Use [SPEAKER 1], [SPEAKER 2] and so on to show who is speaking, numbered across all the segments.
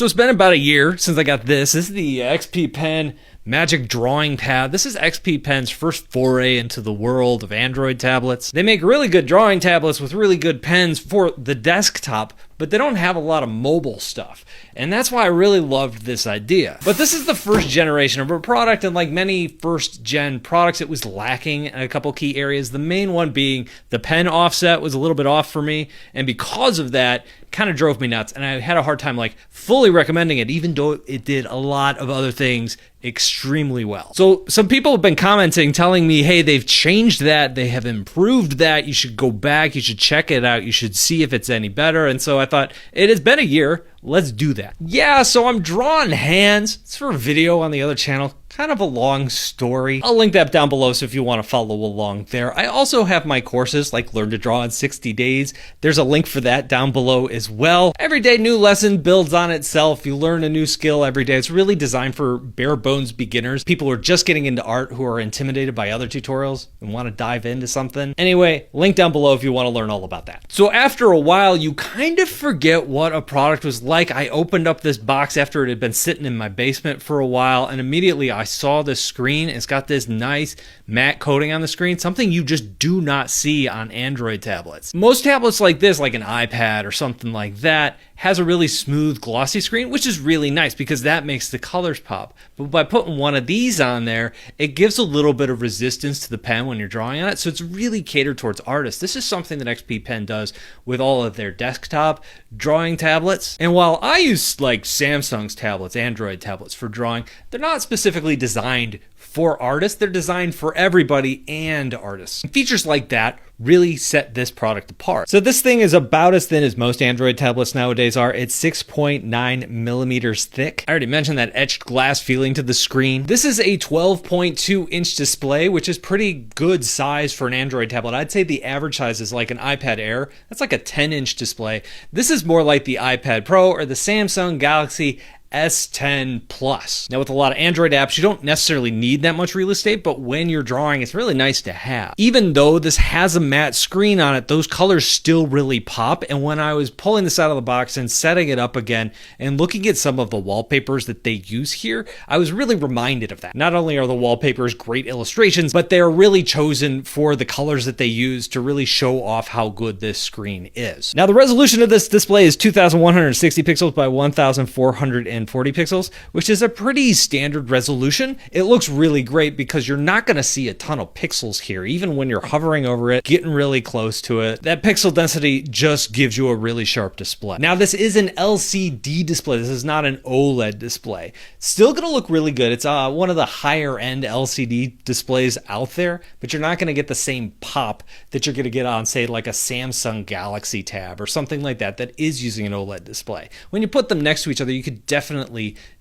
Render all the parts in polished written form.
[SPEAKER 1] So it's been about a year since I got this. This is the XP Pen Magic Drawing Pad. This is XP Pen's first foray into the world of Android tablets. They make really good drawing tablets with really good pens for the desktop, but they don't have a lot of mobile stuff. And that's why I really loved this idea. But this is the first generation of a product, and like many first gen products, it was lacking in a couple key areas. The main one being the pen offset was a little bit off for me, and because of that, kind of drove me nuts, and I had a hard time like fully recommending it, even though it did a lot of other things extremely well. So some people have been commenting, telling me, hey, they've changed that, they have improved that, you should go back, you should check it out, you should see if it's any better. And so I thought, it has been a year, let's do that. Yeah, so I'm drawing hands. It's for a video on the other channel. Kind of a long story. I'll link that down below so if you want to follow along there. I also have my courses like Learn to Draw in 60 Days. There's a link for that down below as well. Every day new lesson builds on itself. You learn a new skill every day. It's really designed for bare bones beginners. People who are just getting into art who are intimidated by other tutorials and want to dive into something. Anyway, link down below if you want to learn all about that. So after a while, you kind of forget what a product was like. I opened up this box after it had been sitting in my basement for a while, and immediately I saw the screen. It's got this nice matte coating on the screen, something you just do not see on Android tablets. Most tablets like this, like an iPad or something like that, has a really smooth glossy screen, which is really nice because that makes the colors pop. But by putting one of these on there, it gives a little bit of resistance to the pen when you're drawing on it. So it's really catered towards artists. This is something that XP Pen does with all of their desktop drawing tablets. And while I use like Samsung's tablets, Android tablets for drawing, they're not specifically designed for artists. They're designed for everybody and artists. And features like that really set this product apart. So this thing is about as thin as most Android tablets nowadays are. It's 6.9 millimeters thick. I already mentioned that etched glass feeling to the screen. This is a 12.2 inch display, which is pretty good size for an Android tablet. I'd say the average size is like an iPad Air. That's like a 10-inch display. This is more like the iPad Pro or the Samsung Galaxy S10 Plus. Now with a lot of Android apps, you don't necessarily need that much real estate, but when you're drawing, it's really nice to have. Even though this has a matte screen on it, those colors still really pop. And when I was pulling this out of the box and setting it up again and looking at some of the wallpapers that they use here, I was really reminded of that. Not only are the wallpapers great illustrations, but they're really chosen for the colors that they use to really show off how good this screen is. Now the resolution of this display is 2160 pixels by 1440 pixels, which is a pretty standard resolution. It looks really great because you're not going to see a ton of pixels here, even when you're hovering over it, getting really close to it. That pixel density just gives you a really sharp display. Now this is an LCD display. This is not an OLED display. Still going to look really good. It's one of the higher end LCD displays out there, but you're not going to get the same pop that you're going to get on, say, like a Samsung Galaxy Tab or something like that that is using an OLED display. When you put them next to each other, you could definitely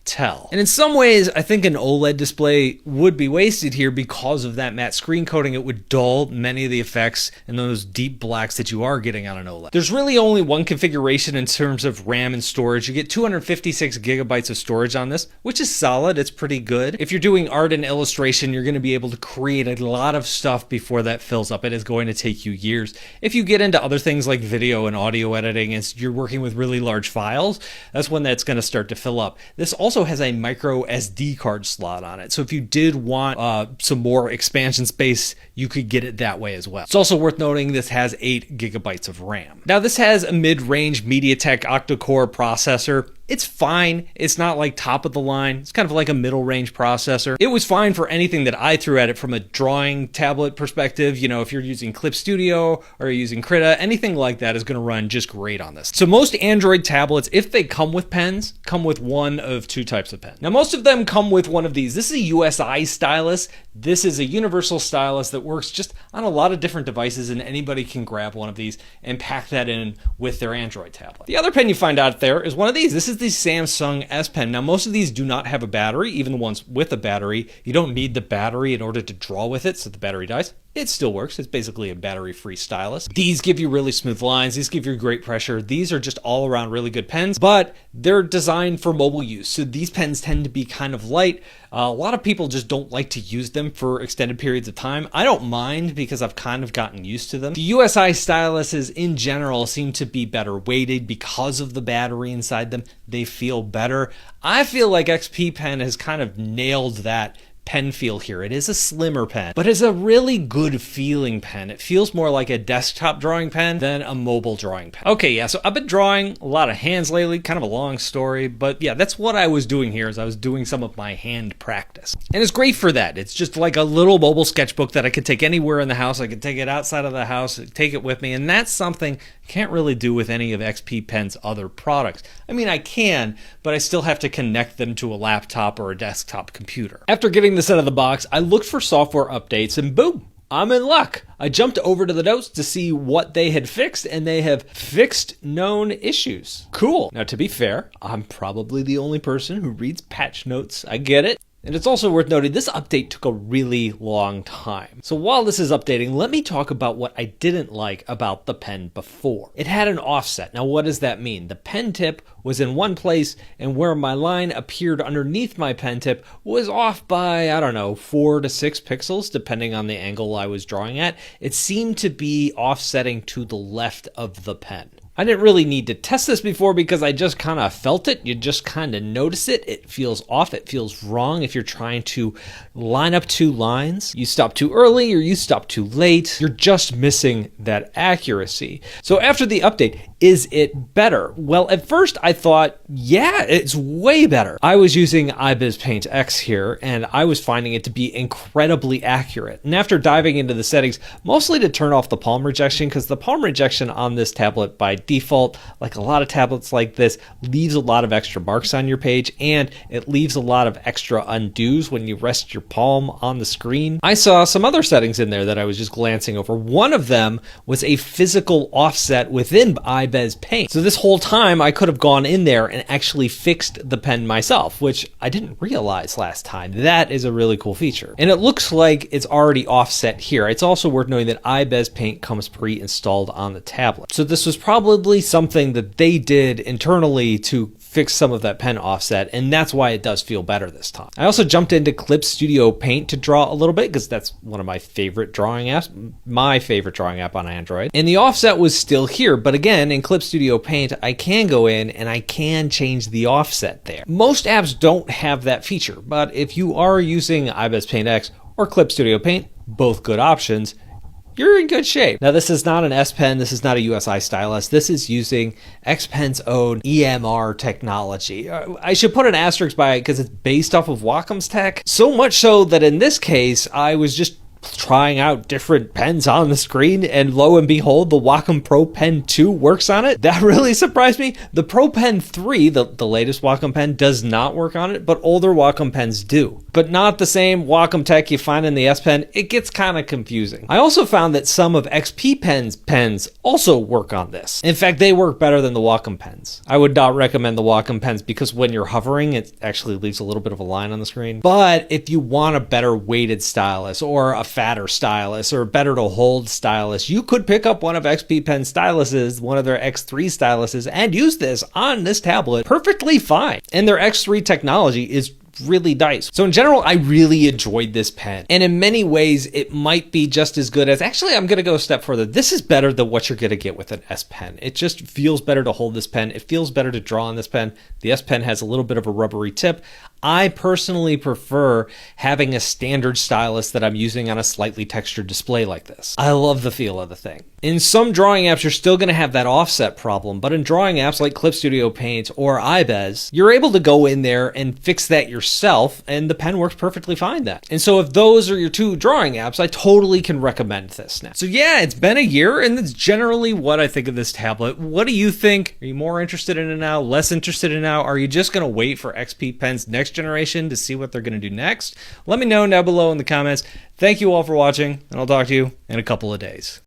[SPEAKER 1] tell. And in some ways, I think an OLED display would be wasted here because of that matte screen coating. It would dull many of the effects and those deep blacks that you are getting on an OLED. There's really only one configuration in terms of RAM and storage. You get 256 gigabytes of storage on this, which is solid. It's pretty good. If you're doing art and illustration, you're going to be able to create a lot of stuff before that fills up. It is going to take you years. If you get into other things like video and audio editing, and you're working with really large files, that's when that's going to start to fill up. This also has a micro SD card slot on it. So if you did want some more expansion space, you could get it that way as well. It's also worth noting this has 8 gigabytes of RAM. Now this has a mid-range MediaTek octa-core processor. It's fine. It's not like top of the line. It's kind of like a middle range processor. It was fine for anything that I threw at it from a drawing tablet perspective. You know, if you're using Clip Studio or you're using Krita, anything like that is going to run just great on this. So most Android tablets, if they come with pens, come with one of two types of pen. Now most of them come with one of these. This is a USI stylus. This is a universal stylus that works just on a lot of different devices, and anybody can grab one of these and pack that in with their Android tablet. The other pen you find out there is one of these. This is the Samsung S Pen. Now most of these do not have a battery, even the ones with a battery. You don't need the battery in order to draw with it, so the battery dies. It still works. It's basically a battery-free stylus. These give you really smooth lines. These give you great pressure. These are just all around really good pens, but they're designed for mobile use. So these pens tend to be kind of light. A lot of people just don't like to use them for extended periods of time. I don't mind because I've kind of gotten used to them. The USI styluses in general seem to be better weighted because of the battery inside them. They feel better. I feel like XP Pen has kind of nailed that pen feel here. It is a slimmer pen, but it's a really good feeling pen. It feels more like a desktop drawing pen than a mobile drawing pen. Okay, yeah, so I've been drawing a lot of hands lately, kind of a long story, but yeah, that's what I was doing here, is I was doing some of my hand practice. And it's great for that. It's just like a little mobile sketchbook that I could take anywhere in the house. I could take it outside of the house, take it with me, and that's something I can't really do with any of XP Pen's other products. I mean, I can, but I still have to connect them to a laptop or a desktop computer. After getting this out of the box, I looked for software updates and boom, I'm in luck. I jumped over to the notes to see what they had fixed, and they have fixed known issues. Cool. Now, to be fair, I'm probably the only person who reads patch notes. I get it. And it's also worth noting, this update took a really long time. So while this is updating, let me talk about what I didn't like about the pen before. It had an offset. Now, what does that mean? The pen tip was in one place, and where my line appeared underneath my pen tip was off by, I don't know, 4 to 6 pixels, depending on the angle I was drawing at. It seemed to be offsetting to the left of the pen. I didn't really need to test this before because I just kind of felt it. You just kind of notice it. It feels off. It feels wrong if you're trying to line up two lines. You stop too early or you stop too late. You're just missing that accuracy. So after the update, is it better? Well, at first I thought, yeah, it's way better. I was using iBiz Paint X here, and I was finding it to be incredibly accurate. And after diving into the settings, mostly to turn off the palm rejection, because the palm rejection on this tablet by default, like a lot of tablets like this, leaves a lot of extra marks on your page, and it leaves a lot of extra undos when you rest your palm on the screen. I saw some other settings in there that I was just glancing over. One of them was a physical offset within iBiz Paint. So this whole time I could have gone in there and actually fixed the pen myself, which I didn't realize last time. That is a really cool feature. And it looks like it's already offset here. It's also worth knowing that iBiz Paint comes pre-installed on the tablet. So this was probably something that they did internally to fix some of that pen offset, and that's why it does feel better this time. I also jumped into Clip Studio Paint to draw a little bit because that's one of my favorite drawing apps, my favorite drawing app on Android. And the offset was still here, but again, in Clip Studio Paint, I can go in and I can change the offset there. Most apps don't have that feature, but if you are using iBiz Paint X or Clip Studio Paint, both good options, you're in good shape. Now, this is not an S Pen. This is not a USI stylus. This is using X Pen's own EMR technology. I should put an asterisk by it because it's based off of Wacom's tech. So much so that in this case, I was just trying out different pens on the screen, and lo and behold, the Wacom Pro Pen 2 works on it. That really surprised me. The Pro Pen 3, the latest Wacom pen, does not work on it, but older Wacom pens do. But not the same Wacom tech you find in the S Pen. It gets kind of confusing. I also found that some of XP Pen's pens also work on this. In fact, they work better than the Wacom pens. I would not recommend the Wacom pens because when you're hovering, it actually leaves a little bit of a line on the screen. But if you want a better weighted stylus or a fatter stylus or better to hold stylus, you could pick up one of XP Pen styluses, one of their X3 styluses, and use this on this tablet perfectly fine. And their X3 technology is really nice. So in general, I really enjoyed this pen. And in many ways, it might be just as good as, actually, I'm going to go a step further. This is better than what you're going to get with an S Pen. It just feels better to hold this pen. It feels better to draw on this pen. The S Pen has a little bit of a rubbery tip. I personally prefer having a standard stylus that I'm using on a slightly textured display like this. I love the feel of the thing. In some drawing apps, you're still going to have that offset problem, but in drawing apps like Clip Studio Paint or iBiz, you're able to go in there and fix that yourself, and the pen works perfectly fine then. And so if those are your two drawing apps, I totally can recommend this now. So yeah, it's been a year, and that's generally what I think of this tablet. What do you think? Are you more interested in it now? Less interested in it now? Are you just going to wait for XP Pen's next generation to see what they're going to do next? Let me know down below in the comments. Thank you all for watching, and I'll talk to you in a couple of days.